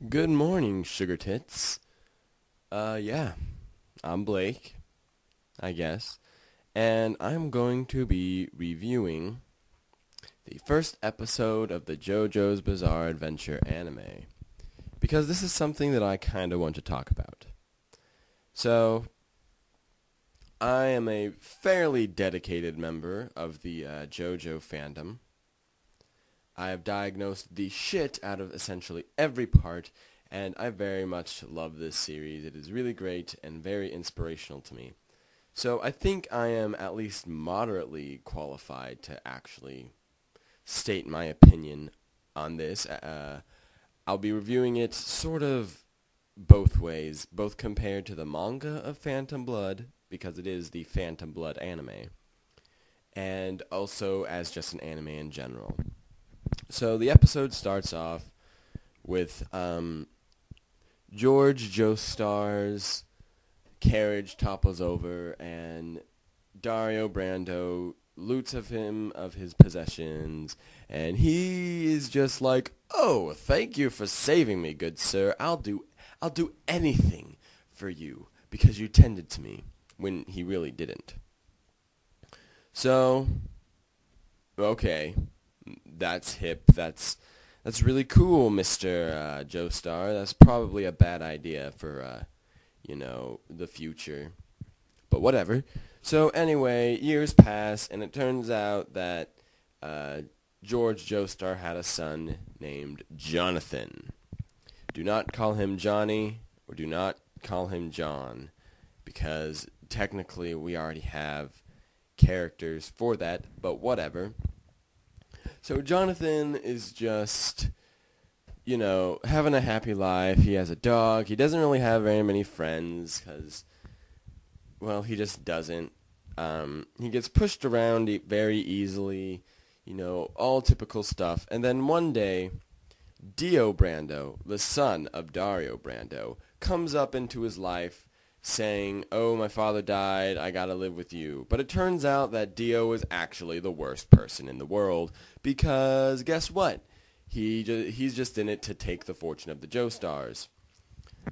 Good morning, sugar tits. Yeah, I'm Blake, I guess, and I'm going to be reviewing the first episode of the JoJo's Bizarre Adventure anime, because this is something that I kind of want to talk about. So, I am a fairly dedicated member of the JoJo fandom. I have diagnosed the shit out of essentially every part, and I very much love this series. It is really great and very inspirational to me. So I think I am at least moderately qualified to actually state my opinion on this. I'll be reviewing it sort of both ways, both compared to the manga of Phantom Blood, because it is the Phantom Blood anime, and also as just an anime in general. So the episode starts off with George Joestar's carriage topples over, and Dario Brando loots of him of his possessions, and he is just like, "Oh, thank you for saving me, good sir. I'll do anything for you because you tended to me," when he really didn't. So, okay, that's hip. That's really cool, Mr. Joestar. That's probably a bad idea for the future. But whatever. So anyway, years pass, and it turns out that George Joestar had a son named Jonathan. Do not call him Johnny, or do not call him John, because technically we already have characters for that, but whatever. So Jonathan is just, having a happy life. He has a dog. He doesn't really have very many friends because, well, he just doesn't. He gets pushed around very easily, all typical stuff. And then one day, Dio Brando, the son of Dario Brando, comes up into his life saying, "Oh, my father died, I gotta live with you." But it turns out that Dio is actually the worst person in the world, because guess what? He's just in it to take the fortune of the Joestars.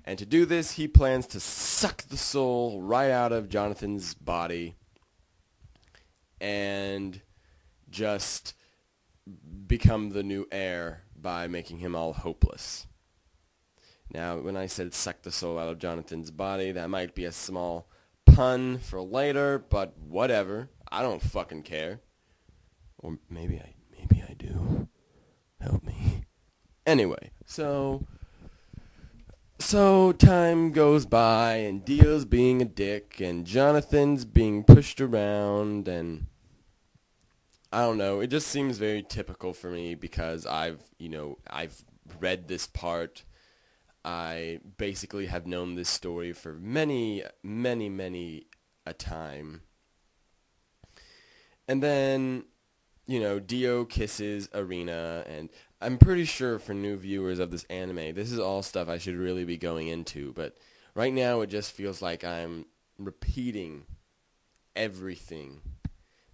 And to do this, he plans to suck the soul right out of Jonathan's body and just become the new heir by making him all hopeless. Now, when I said suck the soul out of Jonathan's body, that might be a small pun for later, but whatever. I don't fucking care. Or maybe I do. Help me. Anyway, so time goes by, and Dio's being a dick, and Jonathan's being pushed around, and I don't know. It just seems very typical for me because I've read this part. I basically have known this story for many, many, many a time. And then, Dio kisses Arena, and I'm pretty sure for new viewers of this anime, this is all stuff I should really be going into, but right now it just feels like I'm repeating everything,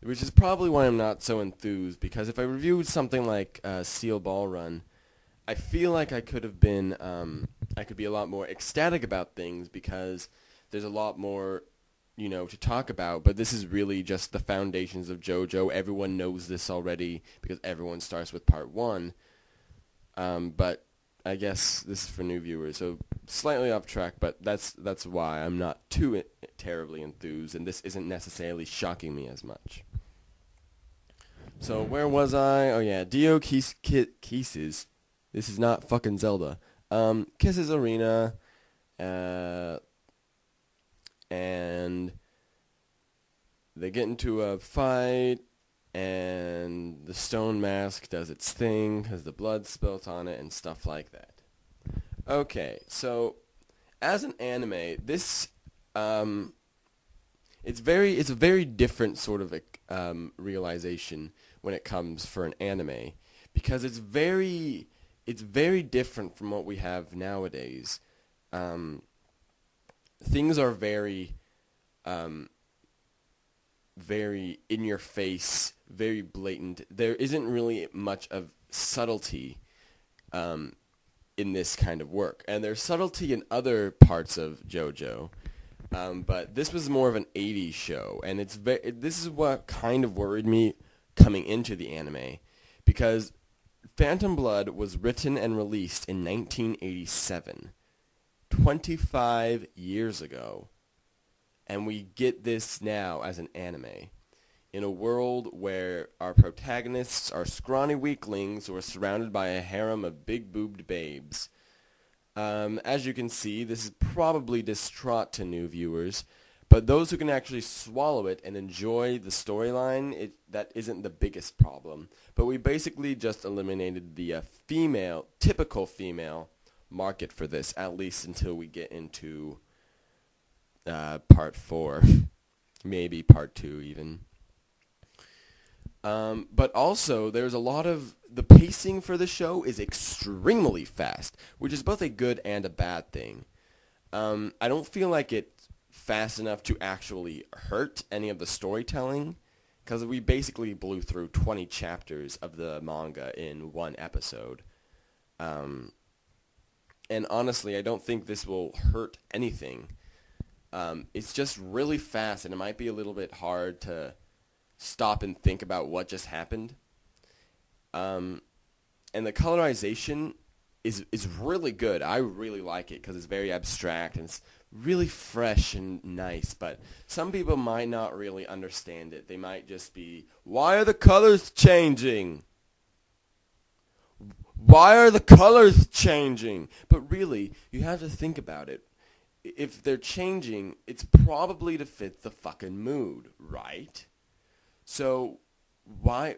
which is probably why I'm not so enthused, because if I reviewed something like Seal Ball Run, I feel like I could have been, I could be a lot more ecstatic about things because there's a lot more, to talk about. But this is really just the foundations of JoJo. Everyone knows this already because everyone starts with part 1. But I guess this is for new viewers, so slightly off track. But that's why I'm not too terribly enthused, and this isn't necessarily shocking me as much. So where was I? Oh yeah, Dio kisses. This is not fucking Zelda. Kisses Arena, and they get into a fight, and the stone mask does its thing because the blood spilt on it and stuff like that. Okay, so as an anime, this it's a very different sort of realization when it comes for an anime, because it's very different from what we have nowadays. Things are very in your face, very blatant. There isn't really much of subtlety in this kind of work. And there's subtlety in other parts of JoJo. But this was more of an 80s show, and this is what kind of worried me coming into the anime, because Phantom Blood was written and released in 1987, 25 years ago, and we get this now as an anime, in a world where our protagonists are scrawny weaklings who are surrounded by a harem of big-boobed babes. As you can see, this is probably distraught to new viewers, but those who can actually swallow it and enjoy the storyline, that isn't the biggest problem. But we basically just eliminated the typical female market for this, at least until we get into part 4, maybe part 2 even. But also, there's a lot of... The pacing for the show is extremely fast, which is both a good and a bad thing. I don't feel like it's fast enough to actually hurt any of the storytelling, because we basically blew through 20 chapters of the manga in one episode. And honestly, I don't think this will hurt anything. It's just really fast, and it might be a little bit hard to stop and think about what just happened. And the colorization is really good. I really like it because it's very abstract and it's really fresh and nice. But some people might not really understand it. They might just be, why are the colors changing? Why are the colors changing? But really, you have to think about it. If they're changing, it's probably to fit the fucking mood, right? So why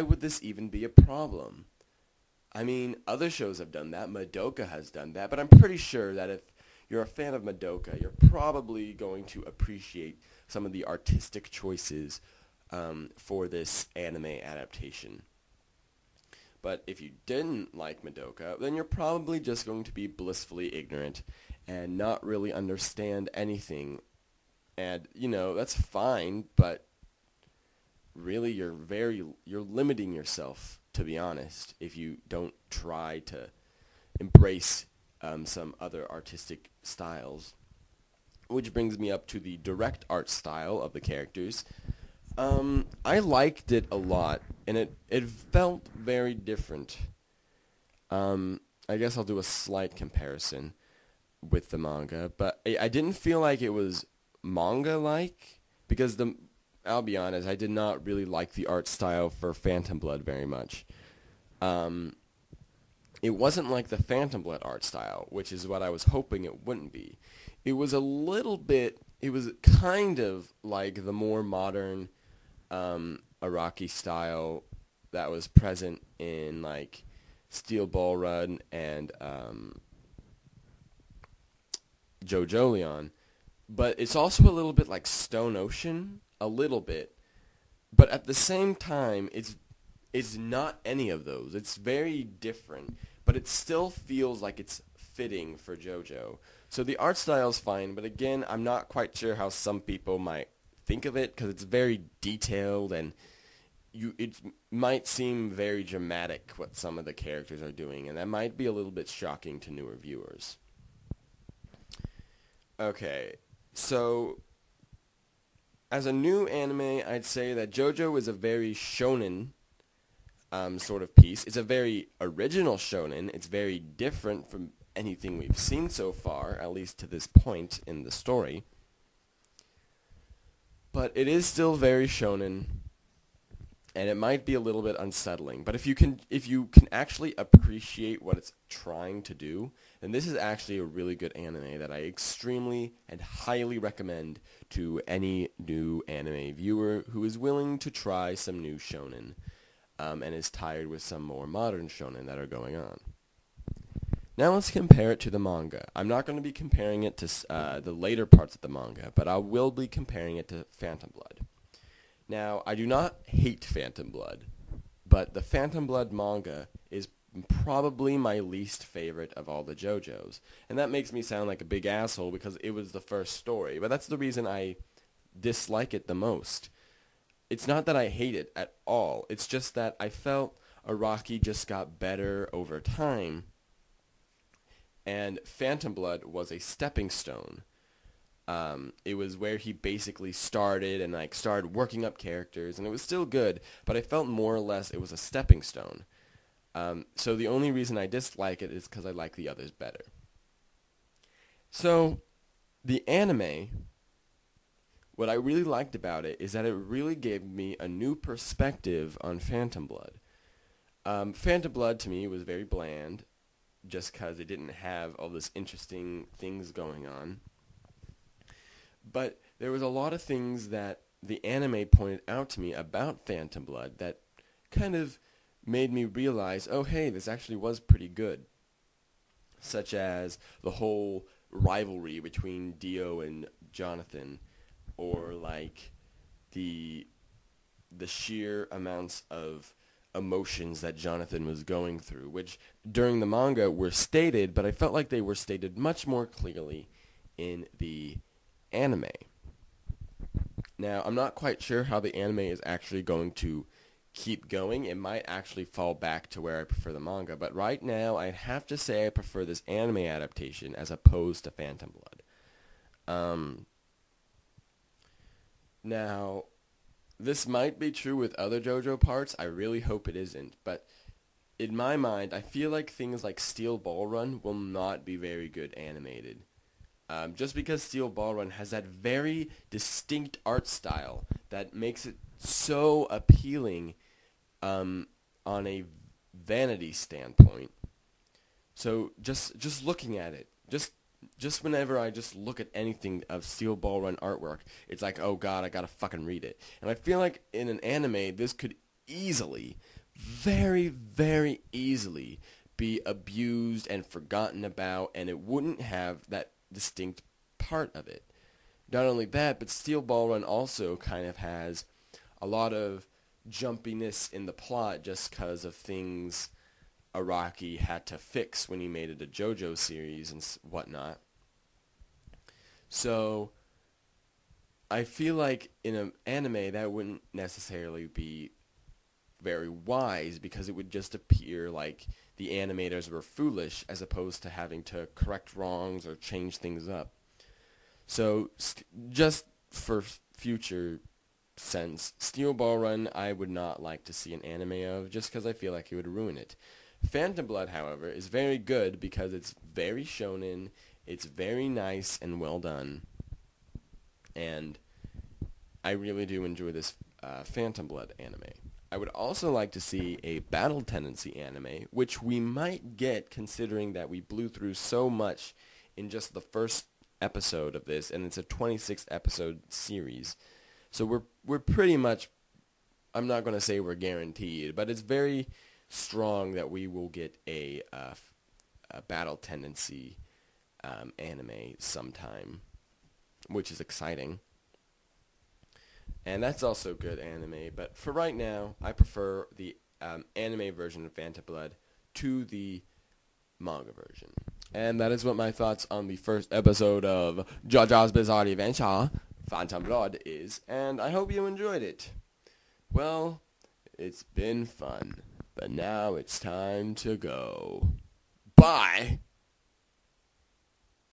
would this even be a problem? I mean, other shows have done that. Madoka has done that. But I'm pretty sure that if you're a fan of Madoka, you're probably going to appreciate some of the artistic choices for this anime adaptation. But if you didn't like Madoka, then you're probably just going to be blissfully ignorant and not really understand anything. And, that's fine, but really you're limiting yourself, to be honest, if you don't try to embrace some other artistic styles. Which brings me up to the direct art style of the characters. I liked it a lot, and it felt very different. I guess I'll do a slight comparison with the manga, but I didn't feel like it was manga-like, because I'll be honest, I did not really like the art style for Phantom Blood very much. It wasn't like the Phantom Blood art style, which is what I was hoping it wouldn't be. It was kind of like the more modern Araki style that was present in like Steel Ball Run and Jojo Leon. But it's also a little bit like Stone Ocean, a little bit. But at the same time, it's not any of those. It's very different, but it still feels like it's fitting for JoJo. So the art style is fine, but again, I'm not quite sure how some people might think of it, because it's very detailed, and it might seem very dramatic what some of the characters are doing, and that might be a little bit shocking to newer viewers. Okay, so as a new anime, I'd say that JoJo is a very shonen sort of piece. It's a very original shonen. It's very different from anything we've seen so far, at least to this point in the story. But it is still very shonen, and it might be a little bit unsettling. But if you can actually appreciate what it's trying to do, then this is actually a really good anime that I extremely and highly recommend to any new anime viewer who is willing to try some new shonen and is tired with some more modern shonen that are going on. Now let's compare it to the manga. I'm not going to be comparing it to the later parts of the manga, but I will be comparing it to Phantom Blood. Now, I do not hate Phantom Blood, but the Phantom Blood manga is probably my least favorite of all the JoJos. And that makes me sound like a big asshole because it was the first story, but that's the reason I dislike it the most. It's not that I hate it at all. It's just that I felt Araki just got better over time. and Phantom Blood was a stepping stone. It was where he basically started and like started working up characters, and it was still good, but I felt more or less it was a stepping stone. So the only reason I dislike it is because I like the others better. So the anime, what I really liked about it is that it really gave me a new perspective on Phantom Blood. Phantom Blood to me was very bland, just because it didn't have all this interesting things going on. But there was a lot of things that the anime pointed out to me about Phantom Blood that kind of made me realize, oh hey, this actually was pretty good. Such as the whole rivalry between Dio and Jonathan, or like the sheer amounts of emotions that Jonathan was going through, which during the manga were stated, but I felt like they were stated much more clearly in the anime. Now, I'm not quite sure how the anime is actually going to keep going. It might actually fall back to where I prefer the manga, but right now I'd have to say I prefer this anime adaptation as opposed to Phantom Blood. Now, this might be true with other JoJo parts. I really hope it isn't, but in my mind, I feel like things like Steel Ball Run will not be very good animated. Just because Steel Ball Run has that very distinct art style that makes it so appealing on a vanity standpoint. So just looking at it, just whenever I just look at anything of Steel Ball Run artwork, it's like, oh god, I gotta fucking read it. And I feel like in an anime, this could easily, very, very easily be abused and forgotten about, and it wouldn't have that distinct part of it. Not only that, but Steel Ball Run also kind of has a lot of jumpiness in the plot just because of things Araki had to fix when he made it a Jojo series and whatnot. So I feel like in an anime that wouldn't necessarily be very wise, because it would just appear like the animators were foolish as opposed to having to correct wrongs or change things up. So just for future sense, Steel Ball Run I would not like to see an anime of, just because I feel like it would ruin it. Phantom Blood, however, is very good because it's very shonen, it's very nice and well done, and I really do enjoy this Phantom Blood anime. I would also like to see a Battle Tendency anime, which we might get considering that we blew through so much in just the first episode of this, and it's a 26 episode series. So we're pretty much, I'm not going to say we're guaranteed, but it's very strong that we will get a Battle Tendency anime sometime, which is exciting. And that's also good anime, but for right now, I prefer the anime version of Phantom Blood to the manga version. And that is what my thoughts on the first episode of JoJo's Bizarre Adventure, Phantom Blood, is, and I hope you enjoyed it. Well, it's been fun, but now it's time to go. Bye!